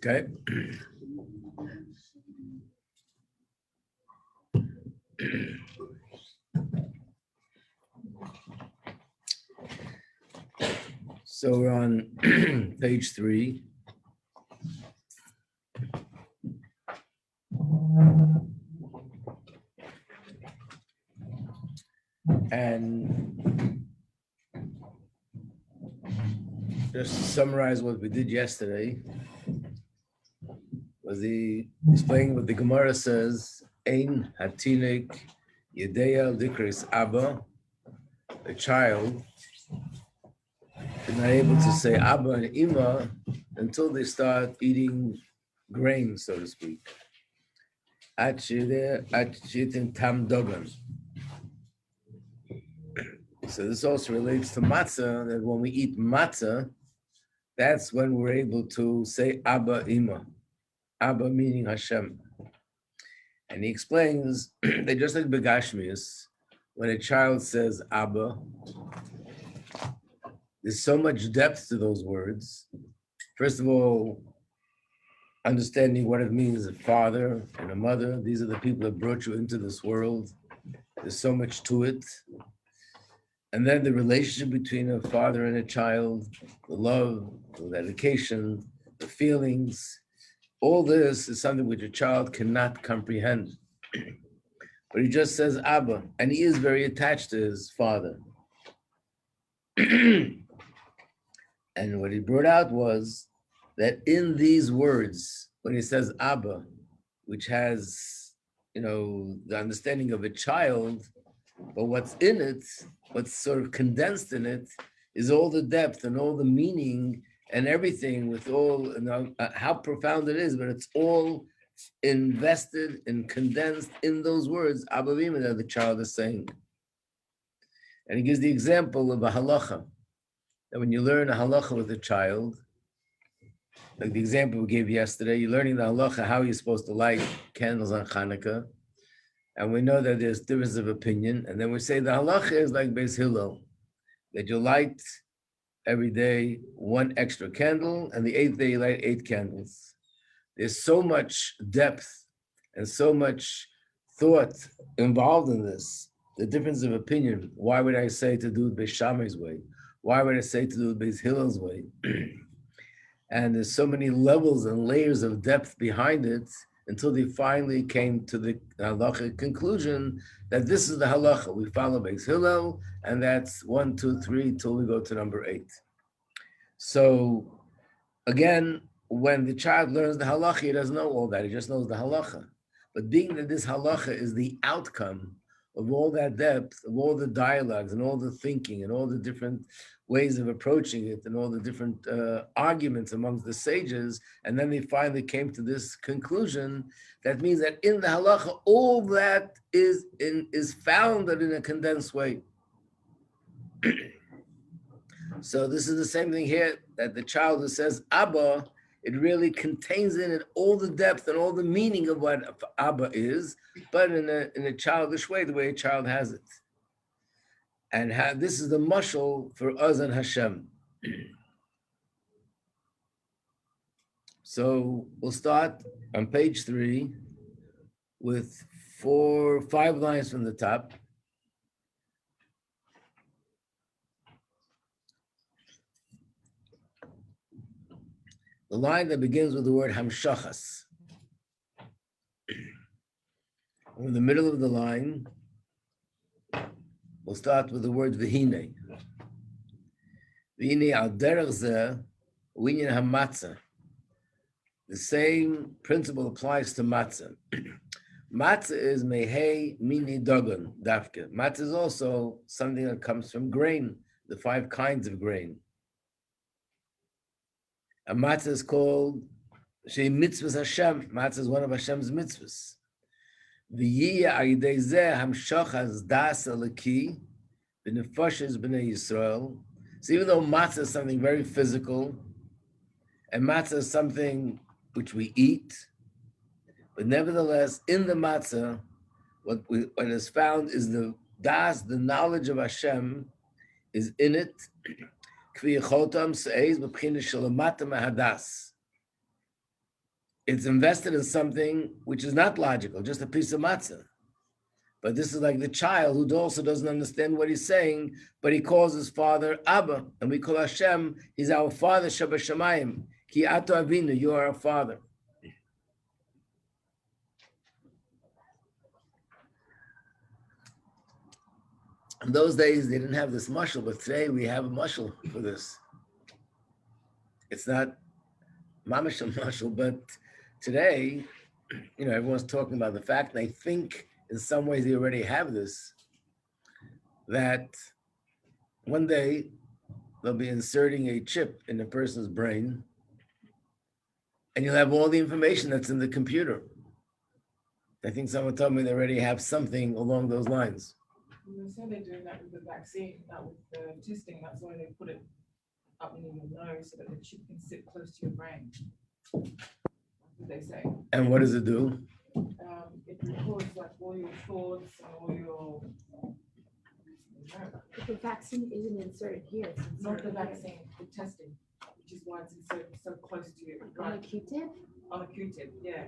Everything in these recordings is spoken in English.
Okay. So we're on page 3. And just to summarize what we did yesterday, was the explaining what the Gemara says, Ein hatinik yedeya likris abba, a child is not able to say abba and ima until they start eating grain, so to speak. At shitin tam dogan. So this also relates to matzah, that when we eat matzah, that's when we're able to say abba ima. Abba meaning Hashem. And he explains that just like Begashmius, when a child says Abba, there's so much depth to those words. First of all, understanding what it means, a father and a mother. These are the people that brought you into this world. There's so much to it. And then the relationship between a father and a child, the love, the dedication, the feelings. All this is something which a child cannot comprehend. But he just says Abba, and he is very attached to his father. And what he brought out was that in these words, when he says Abba, which has, the understanding of a child, but what's in it, what's sort of condensed in it, is all the depth and all the meaning and everything with all, how profound it is, but it's all invested and condensed in those words, Abba V'Ima, that the child is saying. And he gives the example of a halacha, that when you learn a halacha with a child, like the example we gave yesterday, you're learning the halacha, how you're supposed to light candles on Hanukkah, and we know that there's difference of opinion, and then we say the halacha is like Beis Hillel, that you light every day 1 extra candle, and the 8th day you light 8 candles. There's so much depth and so much thought involved in this, the difference of opinion. Why would I say to do it Beis Shammai's way? Why would I say to do it Beis Hillel's way? And there's so many levels and layers of depth behind it until they finally came to the halacha conclusion that this is the halacha. We follow Beis Hillel, and that's 1, 2, 3 till we go to number 8. So again, when the child learns the halacha, he doesn't know all that. He just knows the halacha. But being that this halacha is the outcome of all that depth, of all the dialogues and all the thinking and all the different ways of approaching it and all the different arguments amongst the sages, and then they finally came to this conclusion, that means that in the halacha, all that is founded in a condensed way. So this is the same thing here, that the child who says Abba, it really contains in it all the depth and all the meaning of what Abba is, but in a childish way, the way a child has it. And this is the mashal for us and Hashem. So we'll start on page 3 with 5 lines from the top. The line that begins with the word hamshachas. In the middle of the line, we'll start with the word v'hine. V'hine al derech zeh u'inyan hamatzah. The same principle applies to matzah. Matzah is mehei mini dogon, dafke. Matzah is also something that comes from grain, the 5 kinds of grain. A matzah is called Mitzvas Hashem. Matzah is one of Hashem's mitzvahs. V'yiyah ayidei zeh hamshachas das alaki b'nefashos b'nei Yisrael So even though matzah is something very physical, and matzah is something which we eat, but nevertheless, in the matzah, what is found is the das, the knowledge of Hashem, is in it. It's invested in something which is not logical, just a piece of matzah. But this is like the child who also doesn't understand what he's saying, but he calls his father Abba, and we call Hashem, he's our father, Shabbat Shamayim. Ki ato avinu, you are our father. In those days, they didn't have this mushal, but today we have a mushal for this. It's not mamash a mushal, but today, everyone's talking about the fact, and I think in some ways they already have this, that one day they'll be inserting a chip in a person's brain, and you'll have all the information that's in the computer. I think someone told me they already have something along those lines. They said they're doing that with the vaccine, not with the testing. That's why they put it up in your nose so that the chip can sit close to your brain. That's what they say. And what does it do? It records like all your thoughts and all your. But the vaccine isn't inserted here. It's Not the vaccine, the testing, which is why it's inserted so close to you. on a Q-tip. On a Q-tip, yeah.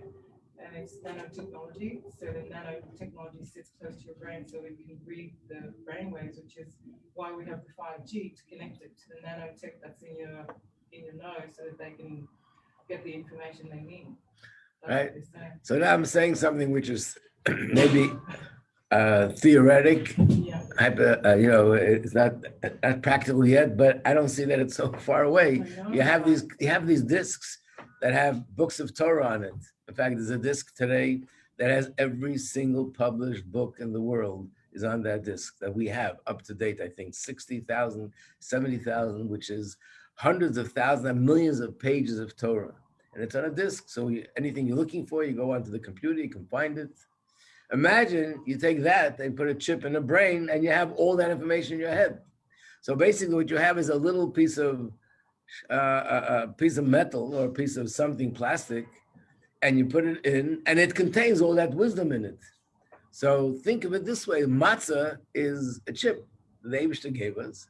And it's nanotechnology, so the nanotechnology sits close to your brain so it can read the brain waves, which is why we have the 5G to connect it to the nanotech that's in your nose so that they can get the information they need. Right. So now I'm saying something which is maybe theoretic, it's not practical yet, but I don't see that it's so far away. You have these discs that have books of Torah on it. In fact, there's a disc today that has every single published book in the world is on that disc that we have up to date, I think 60,000, 70,000, which is hundreds of thousands and millions of pages of Torah. And it's on a disc. So anything you're looking for, you go onto the computer, you can find it. Imagine you take that, they put a chip in the brain and you have all that information in your head. So basically what you have is a little piece of metal or a piece of something plastic, and you put it in, and it contains all that wisdom in it. So think of it this way: matzah is a chip that the Eibishter gave us,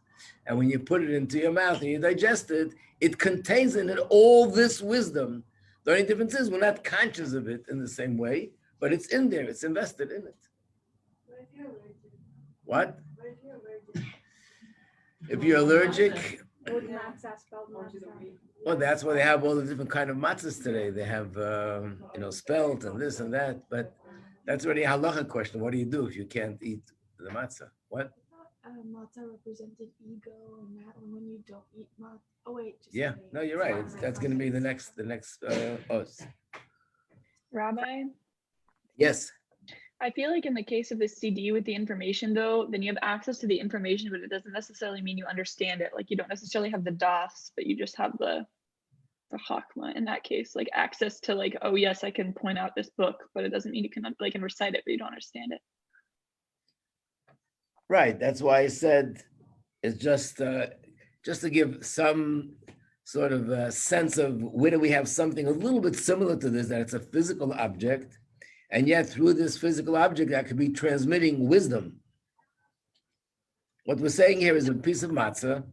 and when you put it into your mouth and you digest it, it contains in it all this wisdom. The only difference is we're not conscious of it in the same way, but it's in there, it's invested in it. What? If you're allergic, well, that's why they have all the different kind of matzahs today. They have, spelt and this and that, but that's already a halacha question. What do you do if you can't eat the matzah? What? Matzah represented ego, and that when you don't eat matzah. Oh wait. Yeah, no, you're right. That's going to be the next os. Rabbi? Yes. I feel like in the case of the CD with the information, though, then you have access to the information, but it doesn't necessarily mean you understand it. Like you don't necessarily have the das, but you just have the chakma in that case, like access to like, oh yes, I can point out this book, but it doesn't mean you can recite it, but you don't understand it. Right. That's why I said it's just to give some sort of sense of whether we have something a little bit similar to this, that it's a physical object. And yet through this physical object that could be transmitting wisdom. What we're saying here is a piece of matzah.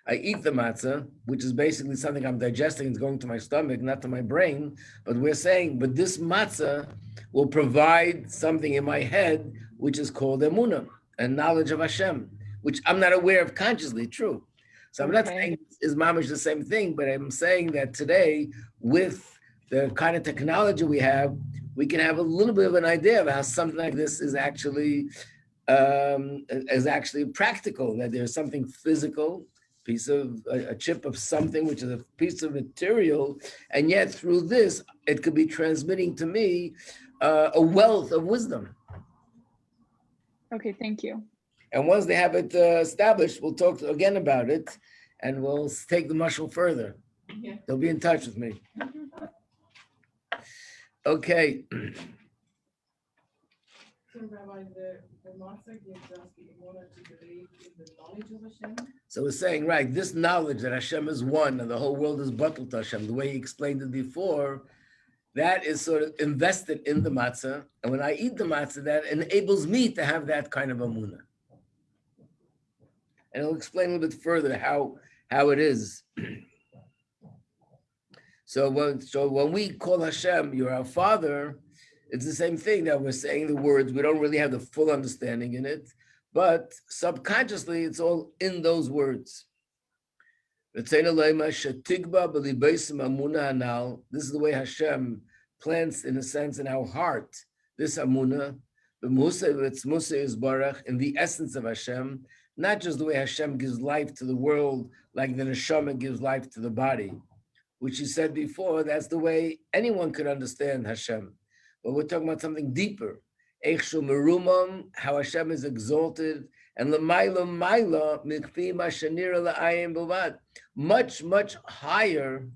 I eat the matzah, which is basically something I'm digesting, it's going to my stomach, not to my brain. But we're saying, but this matzah will provide something in my head, which is called emunah, a knowledge of Hashem, which I'm not aware of consciously, true. So I'm not saying is mamish the same thing, but I'm saying that today, with the kind of technology we have, we can have a little bit of an idea of how something like this is actually practical, that there's something physical, piece of a chip of something, which is a piece of material, and yet through this, it could be transmitting to me a wealth of wisdom. Okay, thank you. And once they have it established, we'll talk again about it, and we'll take the mushroom further. Yeah. They'll be in touch with me. Okay. So Rabbi, the matzah gives us the honor to believe in the knowledge of Hashem. So we're saying, right, this knowledge that Hashem is one and the whole world is bottled to Hashem, the way he explained it before, that is sort of invested in the matzah. And when I eat the matzah, that enables me to have that kind of amunah. And I'll explain a little bit further how it is. So when we call Hashem, you're our Father, it's the same thing that we're saying the words. We don't really have the full understanding in it, but subconsciously, it's all in those words. This is the way Hashem plants, in a sense, in our heart, this amunah, in the essence of Hashem, not just the way Hashem gives life to the world, like the neshama gives life to the body, which he said before, that's the way anyone could understand Hashem. But we're talking about something deeper. How Hashem is exalted, and much, much higher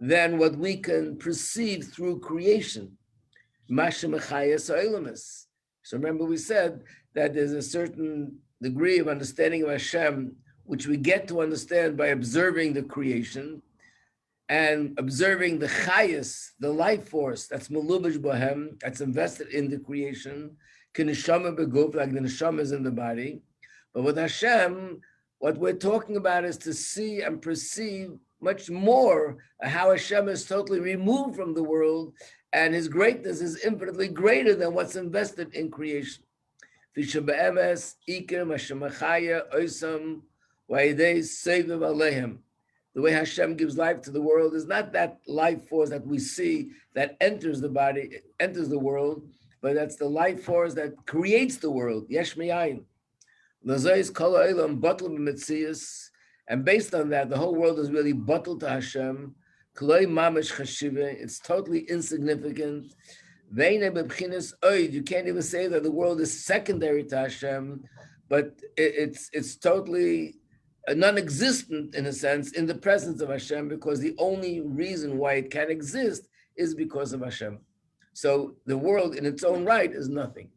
than what we can perceive through creation. So remember we said that there's a certain degree of understanding of Hashem, which we get to understand by observing the creation, and observing the chayas, the life force that's melubash bohem, that's invested in the creation, kineshama beguf, like the neshama is in the body. But with Hashem, what we're talking about is to see and perceive much more how Hashem is totally removed from the world, and his greatness is infinitely greater than what's invested in creation. The way Hashem gives life to the world is not that life force that we see that enters the body, enters the world, but that's the life force that creates the world. Yesh miyayin. And based on that, the whole world is really bottled to Hashem. It's totally insignificant. You can't even say that the world is secondary to Hashem, but it's totally non-existent in a sense in the presence of Hashem, because the only reason why it can exist is because of Hashem. So the world in its own right is nothing.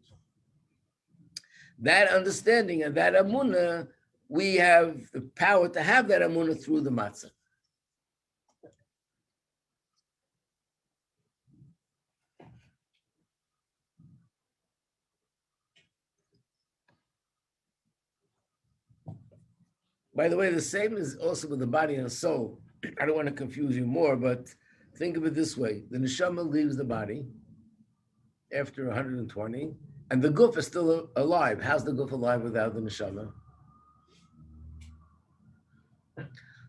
That understanding and that amunah, we have the power to have that amunah through the matzah. By the way, the same is also with the body and the soul. I don't want to confuse you more, but think of it this way. The neshama leaves the body after 120, and the guf is still alive. How's the guf alive without the neshama?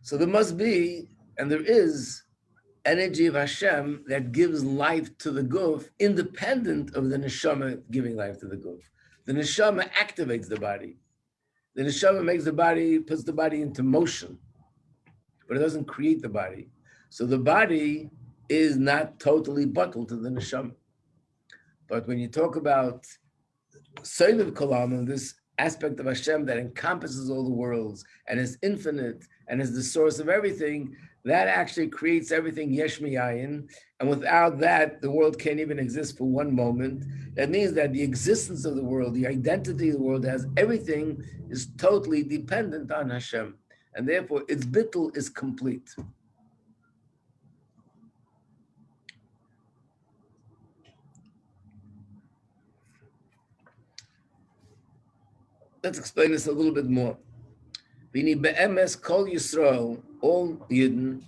So there must be, and there is, energy of Hashem that gives life to the guf, independent of the neshama giving life to the guf. The neshama activates the body. The neshama makes the body, puts the body into motion, but it doesn't create the body. So the body is not totally bottled to the neshama. But when you talk about Soilev Kolam, this aspect of Hashem that encompasses all the worlds and is infinite and is the source of everything, that actually creates everything yesh miyayin. And without that, the world can't even exist for one moment. That means that the existence of the world, the identity of the world has everything, is totally dependent on Hashem. And therefore, its bittul is complete. Let's explain this a little bit more. V'ni be'emes kol Yisrael, all Yidden,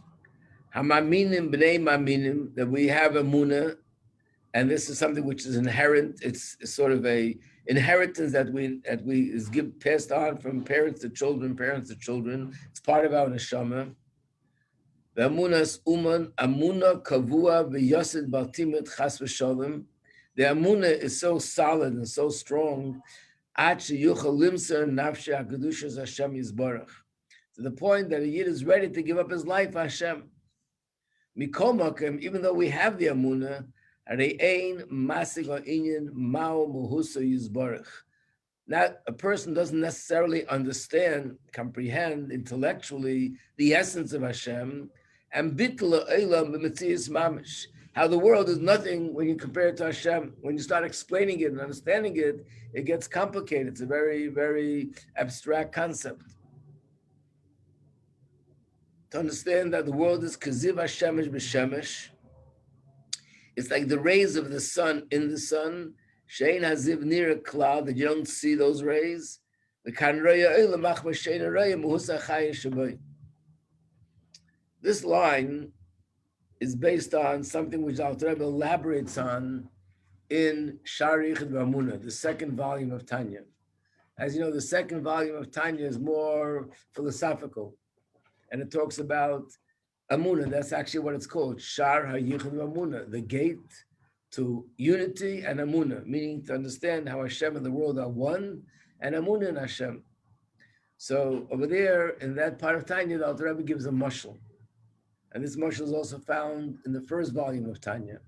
hamaminim b'nei maminim, that we have a munah, and this is something which is inherent. It's sort of a inheritance that we is passed on from parents to children. It's part of our neshama. Ve'amunas uman amuna kavua v'yosid baltimet chas v'sholem. The amunah is so solid and so strong, to the point that a Yid is ready to give up his life for Hashem. Even though we have the amunah, not a person doesn't necessarily understand, comprehend intellectually the essence of Hashem, and how the world is nothing when you compare it to Hashem. When you start explaining it and understanding it, it gets complicated. It's a very, very abstract concept. To understand that the world is kaziv hashemesh b'shemesh, it's like the rays of the sun in the sun. Shein haziv near a cloud that you don't see those rays. This line is based on something which Alter Rebbe elaborates on in Sharich V'Amuna, the second volume of Tanya. As you know, the second volume of Tanya is more philosophical, and it talks about Amuna. That's actually what it's called, Shar HaYichud V'Amuna, the gate to unity and Amuna, meaning to understand how Hashem and the world are one, and Amuna in Hashem. So over there, in that part of Tanya, the Alter Rebbe gives a mashal. And this mashal is also found in the first volume of Tanya.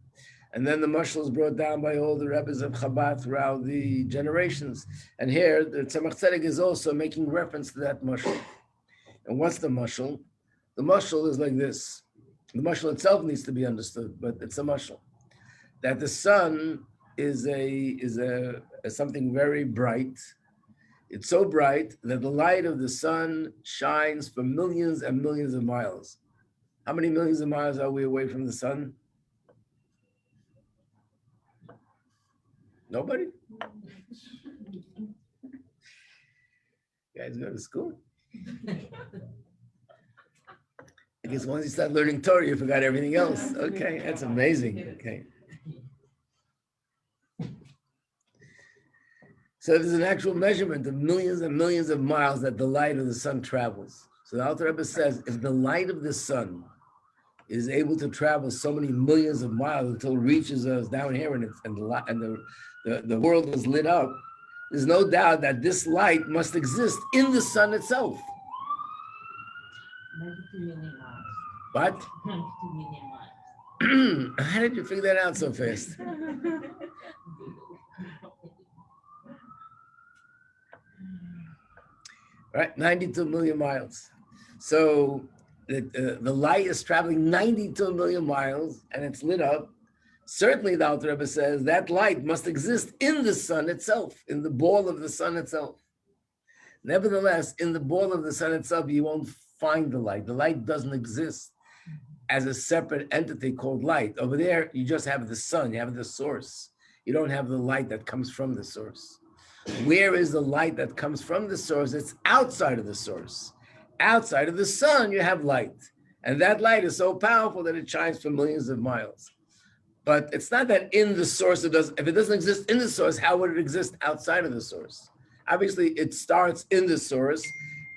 And then the mashal is brought down by all the Rebbes of Chabad throughout the generations. And here, the Tzemach Tzedek is also making reference to that mashal. And what's the mashal? The mashal is like this. The mashal itself needs to be understood, but it's a mashal. That the sun is something very bright. It's so bright that the light of the sun shines for millions and millions of miles. How many millions of miles are we away from the sun? Nobody? You guys go to school? I guess once you start learning Torah, you forgot everything else. Okay, that's amazing. Okay. So there's an actual measurement of millions and millions of miles that the light of the sun travels. So the Alter Rebbe says, if the light of the sun is able to travel so many millions of miles until it reaches us down here and the world is lit up, there's no doubt that this light must exist in the sun itself. 92 million miles. What? 92 million miles. How did you figure that out so fast? Right, 92 million miles. So the light is traveling 92 million miles and it's lit up. Certainly, the Alter Rebbe says that light must exist in the sun itself, in the ball of the sun itself. Nevertheless, in the ball of the sun itself, you won't find the light. The light doesn't exist as a separate entity called light. Over there, you just have the sun, you have the source. You don't have the light that comes from the source. Where is the light that comes from the source? It's outside of the source. Outside of the sun, you have light. And that light is so powerful that it shines for millions of miles. But it's not that in the source, if it doesn't exist in the source, how would it exist outside of the source? Obviously, it starts in the source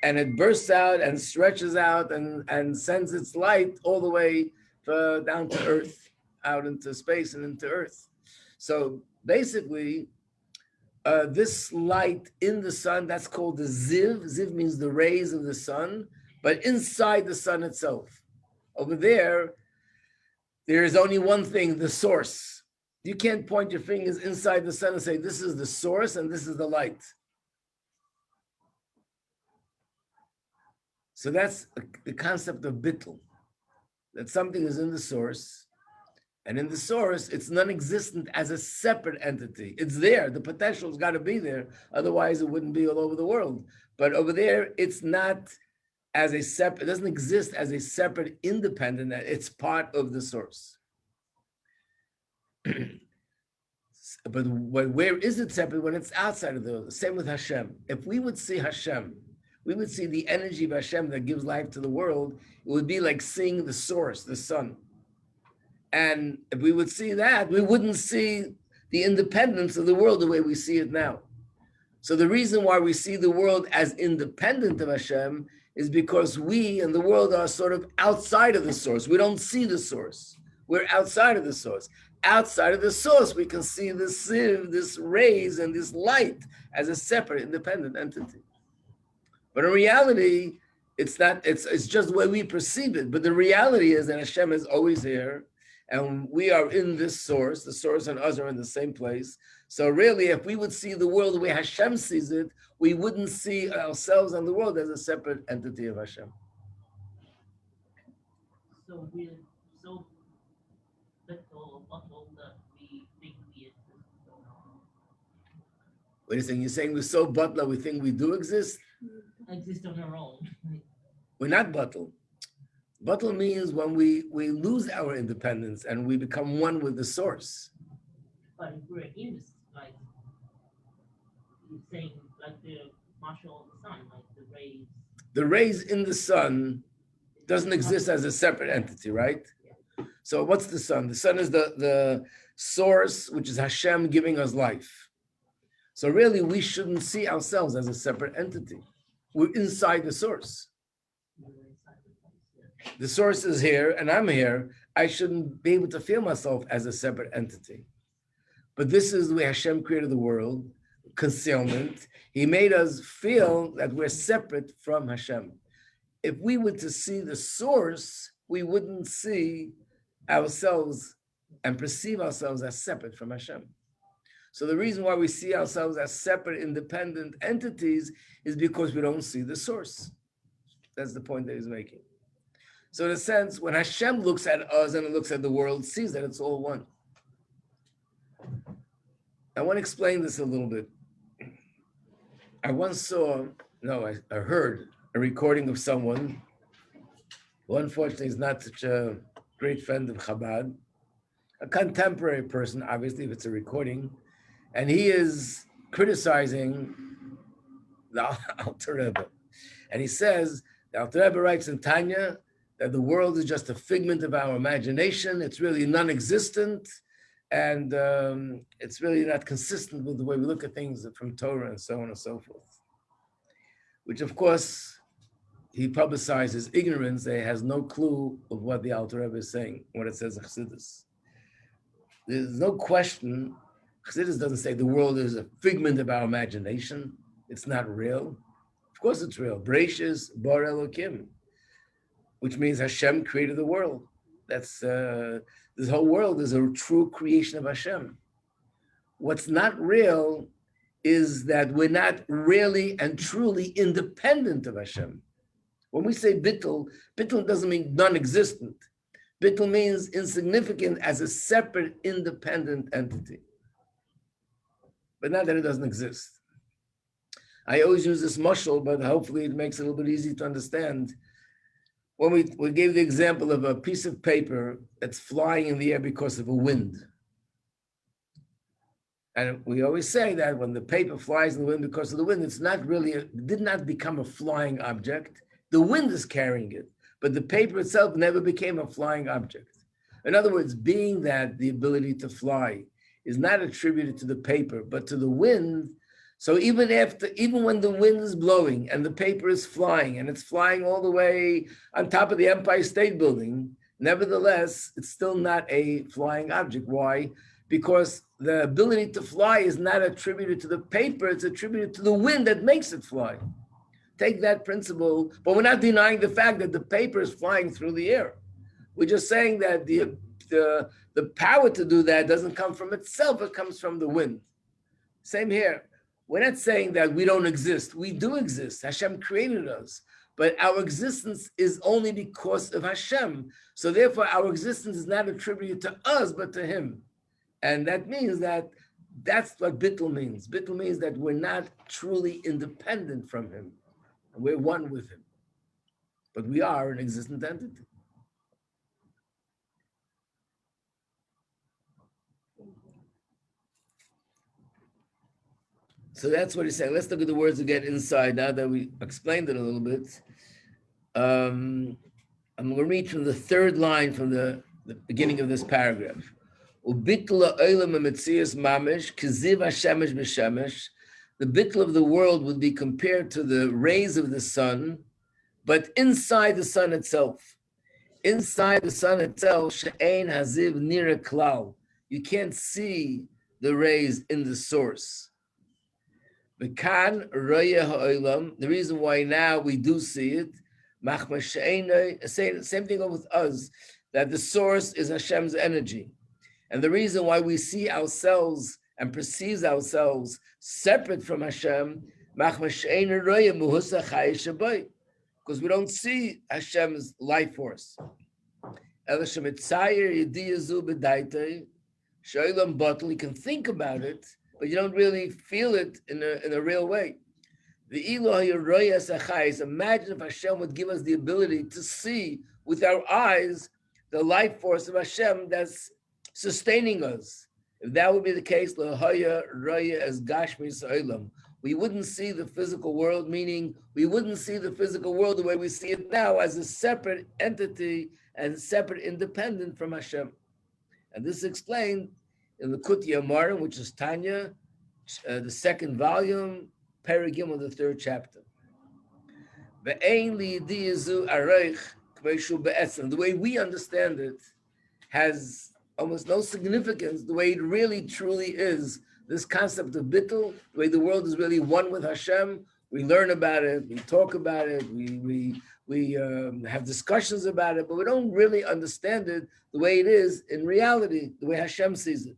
and it bursts out and stretches out and sends its light all the way down to earth, out into space and into earth. So basically, this light in the sun, that's called the ziv. Ziv means the rays of the sun, but inside the sun itself. Over there is only one thing, the source. You can't point your fingers inside the sun and say, this is the source and this is the light. So that's the concept of bittul, that something is in the source, and in the source, it's non-existent as a separate entity. It's there, the potential's got to be there, otherwise it wouldn't be all over the world. But over there, it's not as a separate, it doesn't exist as a separate independent, it's part of the source. But where is it separate? When it's outside of the, same with Hashem. If we would see Hashem, we would see the energy of Hashem that gives life to the world, it would be like seeing the source, the sun. And if we would see that, we wouldn't see the independence of the world the way we see it now. So the reason why we see the world as independent of Hashem is because we and the world are sort of outside of the source. We don't see the source. We're outside of the source. Outside of the source, we can see this sieve, this rays, and this light as a separate, independent entity. But in reality, it's not. It's just the way we perceive it. But the reality is that Hashem is always here, and we are in this source. The source and us are in the same place. So really, if we would see the world the way Hashem sees it, we wouldn't see ourselves and the world as a separate entity of Hashem. So we're so little What are you saying? You're saying we're so butler, we think we do exist? Exist on our own. We're not butler. Butler means when we lose our independence and we become one with the source. But if we're in this, like you're saying, like the marshal of the sun, like the rays. The rays in the sun doesn't exist as a separate entity, right? So what's the sun? The sun is the source, which is Hashem giving us life. So really, we shouldn't see ourselves as a separate entity. We're inside the source. The source is here and I'm here. I shouldn't be able to feel myself as a separate entity. But this is the way Hashem created the world, concealment. He made us feel that we're separate from Hashem. If we were to see the source, we wouldn't see ourselves and perceive ourselves as separate from Hashem. So the reason why we see ourselves as separate, independent entities is because we don't see the source. That's the point that he's making. So in a sense, when Hashem looks at us and looks at the world, sees that it's all one. I want to explain this a little bit. I once I heard a recording of someone who unfortunately is not such a great friend of Chabad, a contemporary person, obviously, if it's a recording, and he is criticizing the Alter Rebbe. And he says, the Alter Rebbe writes in Tanya that the world is just a figment of our imagination, it's really non-existent, and it's really not consistent with the way we look at things from Torah and so on and so forth. Which, of course, he publicizes ignorance. He has no clue of what the Alter Rebbe is saying, what it says in Chassidus. There's no question, Chassidus doesn't say the world is a figment of our imagination. It's not real. Of course it's real. Bereshis bar Elokim, which means Hashem created the world. That's this whole world is a true creation of Hashem. What's not real is that we're not really and truly independent of Hashem. When we say bittul, bittul doesn't mean non-existent. Bittul means insignificant as a separate, independent entity. But not that it doesn't exist. I always use this mashal, but hopefully it makes it a little bit easy to understand. When we gave the example of a piece of paper that's flying in the air because of a wind. And we always say that when the paper flies in the wind because of the wind, it's not really, it did not become a flying object. The wind is carrying it, but the paper itself never became a flying object. In other words, being that the ability to fly is not attributed to the paper, but to the wind. So even when the wind is blowing and the paper is flying and it's flying all the way on top of the Empire State Building, nevertheless, it's still not a flying object. Why? Because the ability to fly is not attributed to the paper, it's attributed to the wind that makes it fly. Take that principle, but we're not denying the fact that the paper is flying through the air. We're just saying that the power to do that doesn't come from itself, it comes from the wind. Same here. We're not saying that we don't exist. We do exist. Hashem created us. But our existence is only because of Hashem. So therefore, our existence is not attributed to us, but to Him. And that means that that's what bittul means. Bittul means that we're not truly independent from Him. We're one with Him. But we are an existent entity. So that's what he's saying. Let's look at the words again inside now that we explained it a little bit. I'm going to read from the third line from the beginning of this paragraph. The bittul of the world would be compared to the rays of the sun, but inside the sun itself. Inside the sun itself, she'ein haziv nira klal. You can't see the rays in the source. The reason why now we do see it, same thing with us, that the source is Hashem's energy. And the reason why we see ourselves and perceive ourselves separate from Hashem, because we don't see Hashem's life force. You can think about it, but you don't really feel it in a real way. The Eloh Yeroyas Achais. Imagine if Hashem would give us the ability to see with our eyes the life force of Hashem that's sustaining us. If that would be the case, Lahaya Roya as Gashmi Sa'ilam, we wouldn't see the physical world, meaning we wouldn't see the physical world the way we see it now as a separate entity and separate independent from Hashem. And this is explained in the Kuti Amar, which is Tanya, the second volume, Paragim of the third chapter. The way we understand it has almost no significance. The way it really truly is, this concept of bittul, the way the world is really one with Hashem. We learn about it, we talk about it, we have discussions about it, but we don't really understand it the way it is in reality, the way Hashem sees it.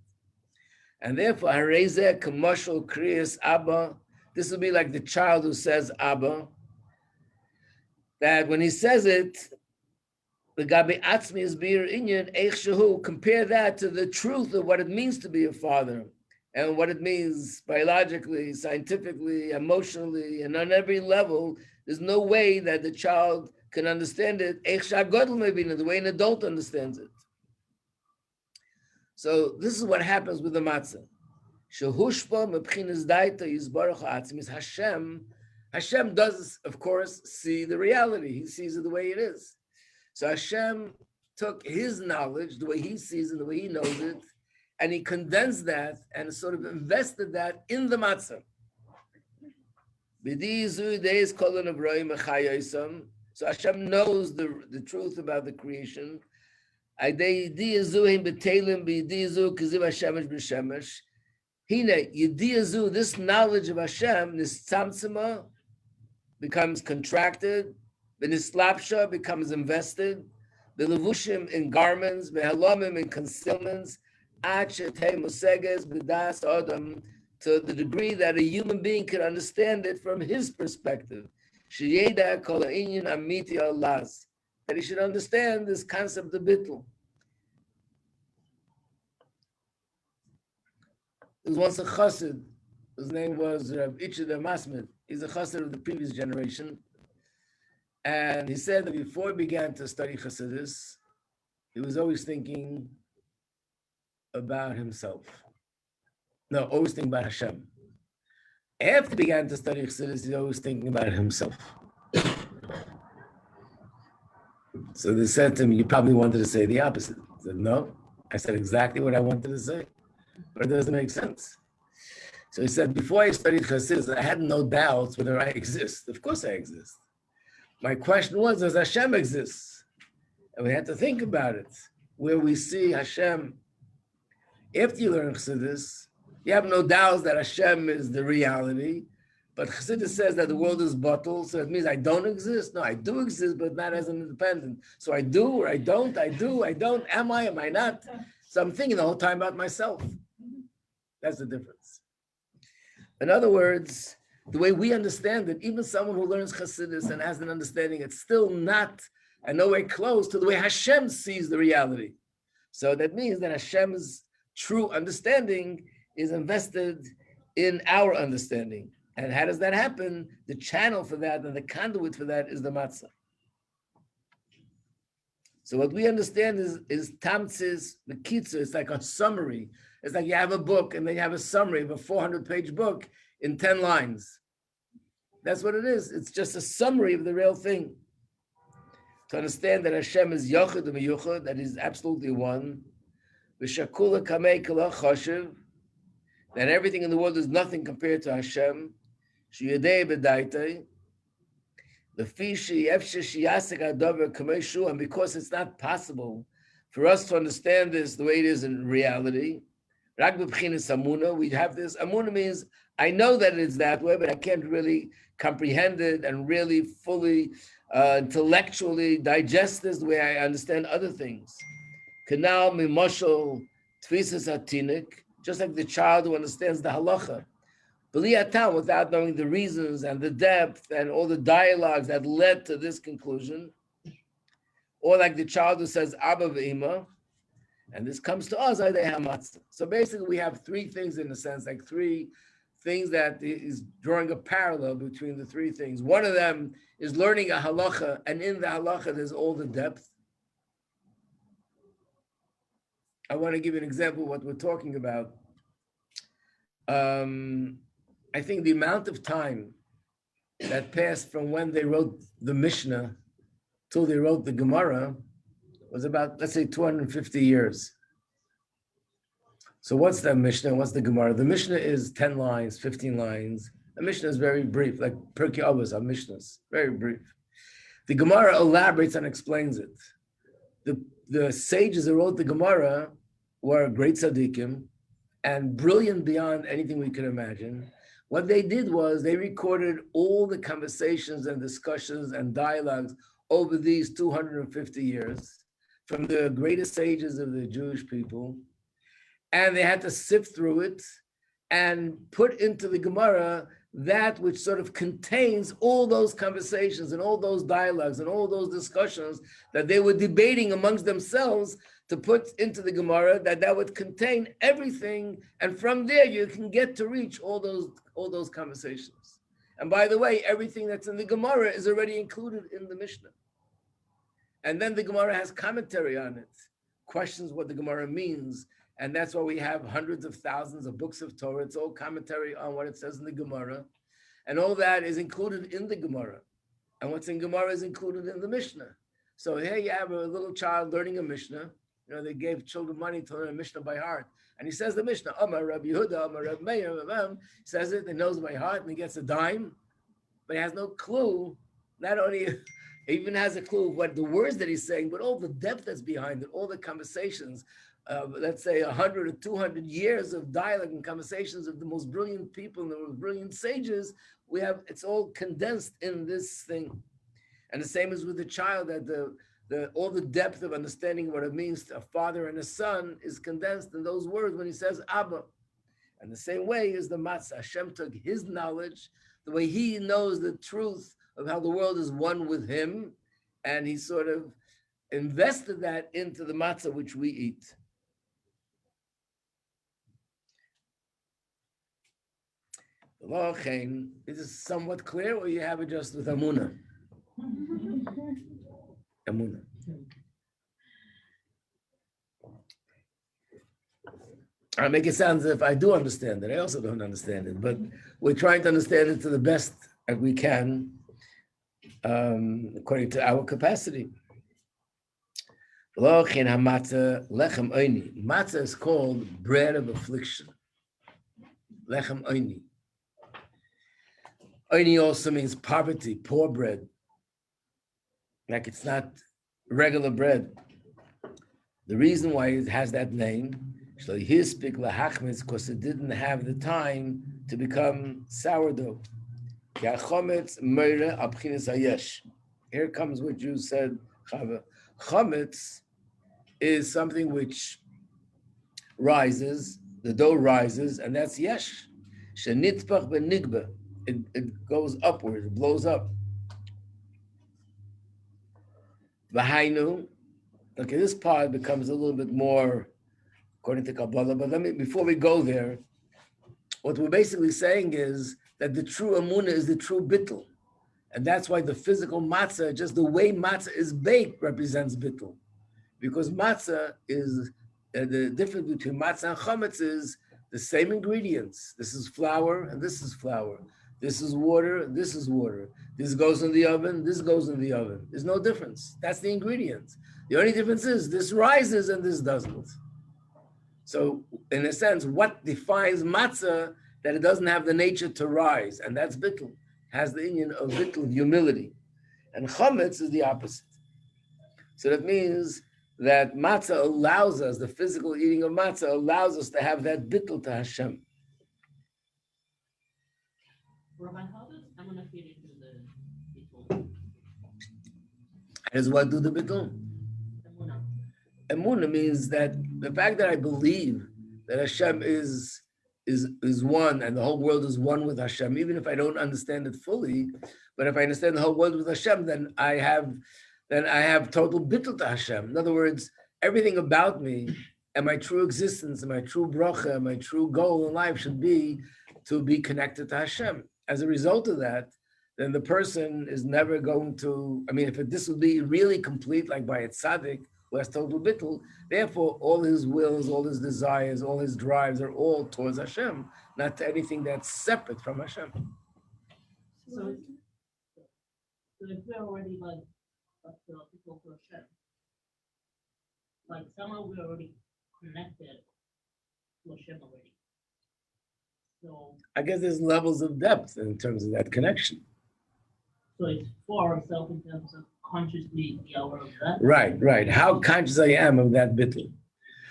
And therefore, Harezeh Kamashal Kriyas Abba. This will be like the child who says Abba, that when he says it, the Gabi Atzmi is Bir Inyan, Eich Shehu, compare that to the truth of what it means to be a father and what it means biologically, scientifically, emotionally, and on every level. There's no way that the child can understand it, Eich Shagodl Mebina, the way an adult understands it. So this is what happens with the matzah. Hashem does, of course, see the reality. He sees it the way it is. So Hashem took his knowledge, the way he sees it, the way he knows it, and he condensed that and sort of invested that in the matzah. So Hashem knows the truth about the creation. This knowledge of Hashem, this tzamtzema, becomes contracted, the nislapsha becomes invested, the levushim in garments, the halomim in concealments, to the degree that a human being can understand it from his perspective. That he should understand this concept of bittul. There was once a chassid, his name was Rav Ichida Masmid. He's a chassid of the previous generation. And he said that before he began to study chassidus, he was always thinking about himself. No, always thinking about Hashem. After he began to study chassidus, he's always thinking about himself. So they said to him, you probably wanted to say the opposite. He said, no, I said exactly what I wanted to say, but it doesn't make sense. So he said, before I studied Chassidus, I had no doubts whether I exist. Of course I exist. My question was, does Hashem exist? And we had to think about it, where we see Hashem. After you learn Chassidus, you have no doubts that Hashem is the reality. But Chassidus says that the world is bottled, so it means I don't exist. No, I do exist, but not as an independent. So I do or I don't, I do, I don't, am I not? So I'm thinking the whole time about myself. That's the difference. In other words, the way we understand it, even someone who learns Chassidus and has an understanding, it's still not and nowhere close to the way Hashem sees the reality. So that means that Hashem's true understanding is invested in our understanding. And how does that happen? The channel for that and the conduit for that is the matzah. So what we understand is tamtzis, the kitzur. It's like a summary. It's like you have a book and then you have a summary of a 400-page book in 10 lines. That's what it is. It's just a summary of the real thing. To understand that Hashem is Yochid and Meyuchad, that He's absolutely one. V'shakula kamei kala choshev, that everything in the world is nothing compared to Hashem. Sheyadei b'daitai, lefishi efshe sheyasek hadavar kamei shu, and because it's not possible for us to understand this the way it is in reality, rak b'bchinas amuna, we have this. Amuna means I know that it's that way, but I can't really comprehend it and really fully intellectually digest this the way I understand other things. Kanal mimoshel tfisas atinik, just like the child who understands the halacha. B'liyatam, without knowing the reasons and the depth and all the dialogues that led to this conclusion. Or like the child who says Abba v'Ima, And this comes to us, so basically we have three things in a sense, like three things that is drawing a parallel between the three things. One of them is learning a halacha, and in the halacha there's all the depth. I want to give you an example of what we're talking about. I think the amount of time that passed from when they wrote the Mishnah till they wrote the Gemara was about, let's say, 250 years. So what's the Mishnah? What's the Gemara? The Mishnah is 10 lines, 15 lines. The Mishnah is very brief, like Pirkei Avos are Mishnahs, very brief. The Gemara elaborates and explains it. The sages who wrote the Gemara were great tzaddikim and brilliant beyond anything we could imagine. What they did was they recorded all the conversations and discussions and dialogues over these 250 years from the greatest sages of the Jewish people. And they had to sift through it and put into the Gemara that which sort of contains all those conversations and all those dialogues and all those discussions that they were debating amongst themselves, to put into the Gemara that would contain everything, and from there you can get to reach all those conversations. And by the way, everything that's in the Gemara is already included in the Mishnah. And then the Gemara has commentary on it, questions what the Gemara means, and that's why we have hundreds of thousands of books of Torah. It's all commentary on what it says in the Gemara, and all that is included in the Gemara. And what's in Gemara is included in the Mishnah. So here you have a little child learning a Mishnah. You know, they gave children money to learn a Mishnah by heart. And he says the Mishnah, Amar Rabbi Yehuda, Amar Rabbi Meir, he says it, he knows by heart, and he gets a dime, but he has no clue, not only, he even has a clue of what the words that he's saying, but all the depth that's behind it, all the conversations, let's say 100 or 200 years of dialogue and conversations of the most brilliant people and the most brilliant sages, we have, it's all condensed in this thing. And the same is with the child, that all the depth of understanding what it means to a father and a son is condensed in those words when he says Abba. And the same way is the matzah. Hashem took his knowledge, the way he knows the truth of how the world is one with him, and he sort of invested that into the matzah which we eat. Is this somewhat clear, or you have it just with Amunah? Amunah. I make it sound as if I do understand it. I also don't understand it, but we're trying to understand it to the best that we can, according to our capacity. Matzah is called bread of affliction. Lechem oini. Oini also means poverty, poor bread. Like it's not regular bread. The reason why it has that name, because it didn't have the time to become sourdough. Here comes what you said, Chava. Chametz is something which rises, the dough rises, and that's yesh. Shenitpach benigba. It goes upward, it blows up. V'hainu. Okay, this part becomes a little bit more according to Kabbalah, but before we go there, what we're basically saying is that the true Amunah is the true bittul. And that's why the physical matzah, just the way matzah is baked, represents bittul. Because matzah is, the difference between matzah and chametz is the same ingredients. This is flour and this is flour. This is water, this is water. This goes in the oven, this goes in the oven. There's no difference. That's the ingredient. The only difference is this rises and this doesn't. So in a sense, what defines matzah, that it doesn't have the nature to rise, and that's bittul, has the union of bittul, humility. And chametz is the opposite. So that means that matzah allows us, the physical eating of matzah allows us to have that bittul to Hashem. Rabbi, how does Emunah fit into the bittul? As what do the bittul? Emunah. Emunah means that the fact that I believe that Hashem is one and the whole world is one with Hashem, even if I don't understand it fully, but if I understand the whole world with Hashem, then I have total bittul to Hashem. In other words, everything about me And my true existence and my true bracha, my true goal in life should be to be connected to Hashem. As a result of that, then the person is never going to, I mean, if this would be really complete, like by a tzaddik, who has total bittul, therefore all his wills, all his desires, all his drives are all towards Hashem, not to anything that's separate from Hashem. So, so if we're already like people to Hashem, like somehow we're already connected to Hashem already. So I guess there's levels of depth in terms of that connection. so it's for ourselves in terms of consciously be aware of that. Right. How conscious I am of that bittul.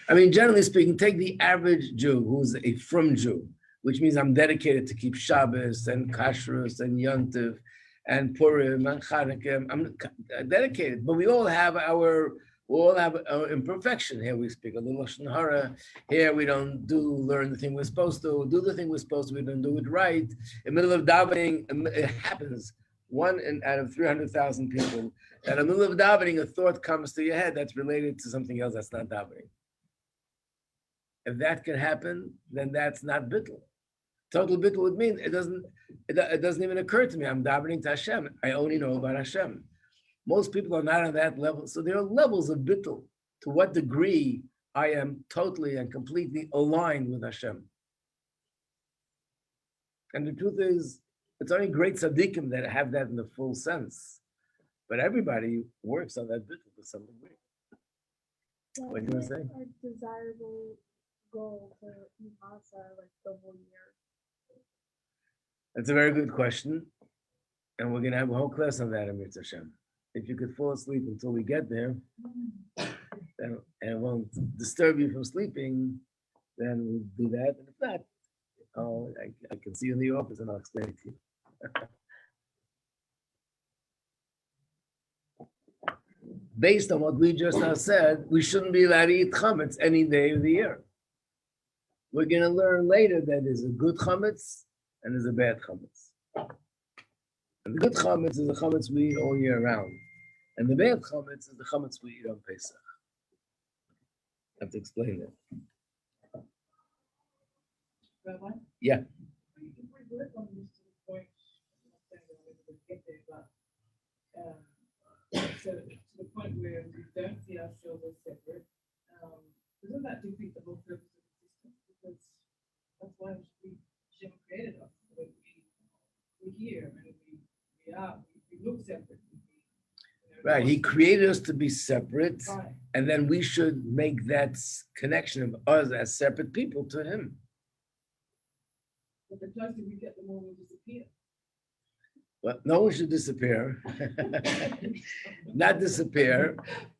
I mean, generally speaking, take the average Jew who's a frum Jew, which means I'm dedicated to keep Shabbos and Kashrus and Yontif and Purim and Chanukah. I'm dedicated, but we all have our imperfection. Here we speak a little Lashon Hara. Here we don't learn the thing we're supposed to, do the thing we're supposed to, we don't do it right. In the middle of davening, it happens. One out of 300,000 people, that in the middle of davening, a thought comes to your head that's related to something else that's not davening. If that can happen, then that's not bittul. Total bittul would mean it doesn't even occur to me. I'm davening to Hashem. I only know about Hashem. Most people are not on that level. So there are levels of bittul. To what degree I am totally and completely aligned with Hashem. And the truth is, it's only great tzaddikim that have that in the full sense. But everybody works on that bittul to some degree. What do you want to say? A desirable goal for Masa, like the whole year. That's a very good question. And we're going to have a whole class on that, Amir Hashem. If you could fall asleep until we get there, then, and it won't disturb you from sleeping, then we'll do that. And if not, I can see you in the office and I'll explain it to you. Based on what we just now said, we shouldn't be allowed to eat chametz any day of the year. We're going to learn later that there's a good chametz and there's a bad chametz. And the good chametz is the chametz we eat all year round. And the bad chametz is the chametz we eat on Pesach. I have to explain that. Rabbi? Yeah. If we work on this to the point, I'm not saying that we're going to get there, but so to the point where we don't see ourselves as separate, doesn't that defeat the whole purpose of existence? Because that's why Hashem created us. So that we're here and we look separate. Right, he created us to be separate, Right. and then we should make that connection of us as separate people to him. But the closer we get, the more we disappear. Well, no one should disappear. Not disappear.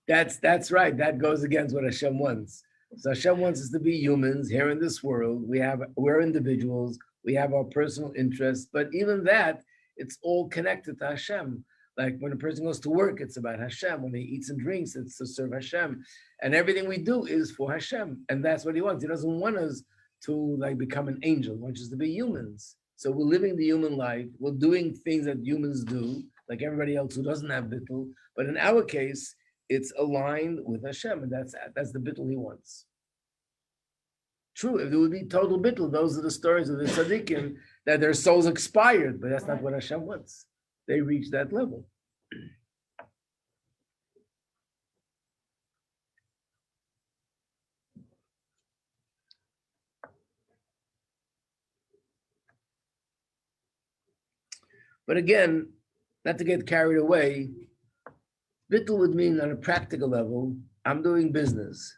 That's right. That goes against what Hashem wants. So Hashem wants us to be humans here in this world. We're individuals. We have our personal interests, but even that, it's all connected to Hashem. Like when a person goes to work, it's about Hashem. When he eats and drinks, it's to serve Hashem. And everything we do is for Hashem. And that's what he wants. He doesn't want us to like become an angel. He wants us to be humans. So we're living the human life. We're doing things that humans do, like everybody else who doesn't have bittul. But in our case, it's aligned with Hashem. And that's the bittul he wants. True, if it would be total bittul, those are the stories of the tzaddikim, that their souls expired. But that's not what Hashem wants. They reach that level. But again, not to get carried away, bittul would mean on a practical level, I'm doing business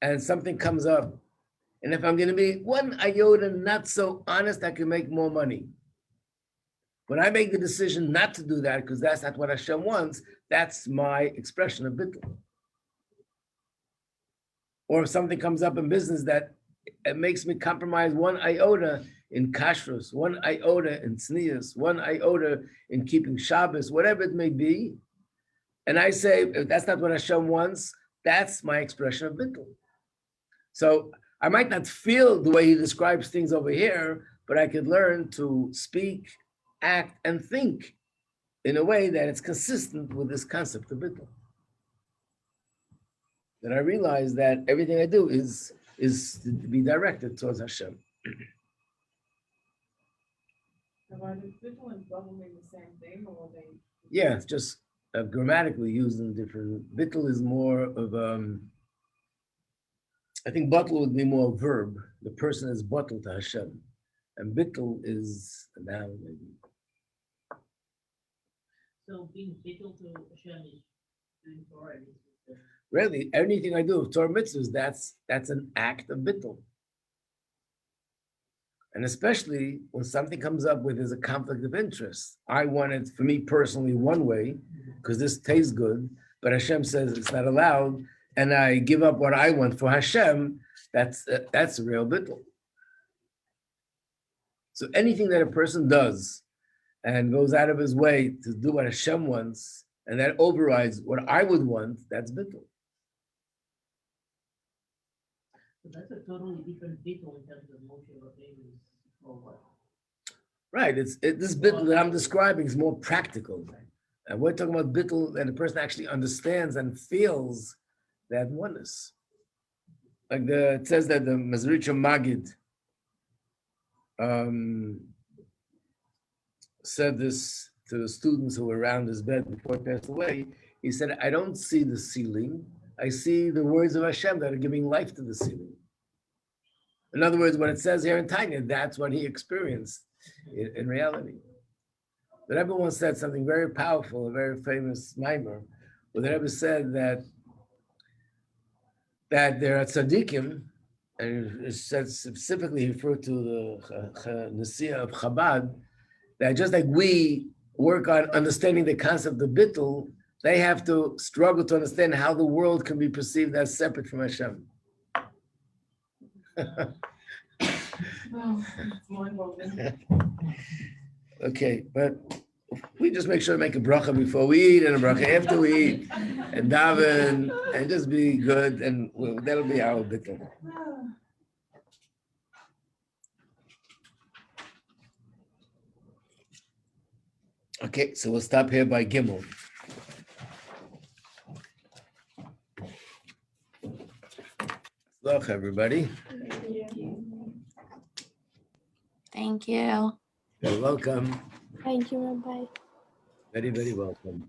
and something comes up. And if I'm going to be one iota not so honest, I can make more money. When I make the decision not to do that, because that's not what Hashem wants, that's my expression of bittul. Or if something comes up in business that it makes me compromise one iota in kashrus, one iota in tznius, one iota in keeping Shabbos, whatever it may be, and I say, if that's not what Hashem wants, that's my expression of bittul. So I might not feel the way he describes things over here, but I could learn to speak, act, and think in a way that it's consistent with this concept of bittul. that I realize that everything I do is to be directed towards Hashem. Are the bittul and bubble mean the same thing, or they? Yeah, it's just grammatically used in different. Bittul is more of I think bottle would be more a verb. The person is bottled to Hashem, and bittul is a noun maybe. So being faithful to Hashem is doing Torah. Really, anything I do of Torah mitzvahs, that's an act of bittul. And especially when something comes up where there's a conflict of interest. I want it, for me personally, one way, because this tastes good, but Hashem says it's not allowed, and I give up what I want for Hashem, that's a real bittul. So anything that a person does and goes out of his way to do what Hashem wants, and that overrides what I would want, that's bittul. So that's a totally different bittul in terms of Moshe Rabbeinu or what? Right, this bittul that I'm describing is more practical. And we're talking about bittul that a person actually understands and feels that oneness. Like it says that the Mezritcha Magid said this to the students who were around his bed before he passed away. He said, I don't see the ceiling. I see the words of Hashem that are giving life to the ceiling. In other words, what it says here in Tanya, that's what he experienced in reality. The Rebbe once said something very powerful, a very famous mimer, where the Rebbe said that there are tzaddikim, and it said specifically referred to the Nasiya of Chabad, that just like we work on understanding the concept of bittul, they have to struggle to understand how the world can be perceived as separate from Hashem. Well, it's mind-boggling. Okay, but we just make sure to make a bracha before we eat and a bracha after we eat, and daven, and just be good, and that'll be our bittul. Okay, so we'll stop here by Gimel. Look, everybody. Thank you. You're welcome. Thank you, Rabbi. Very, very welcome.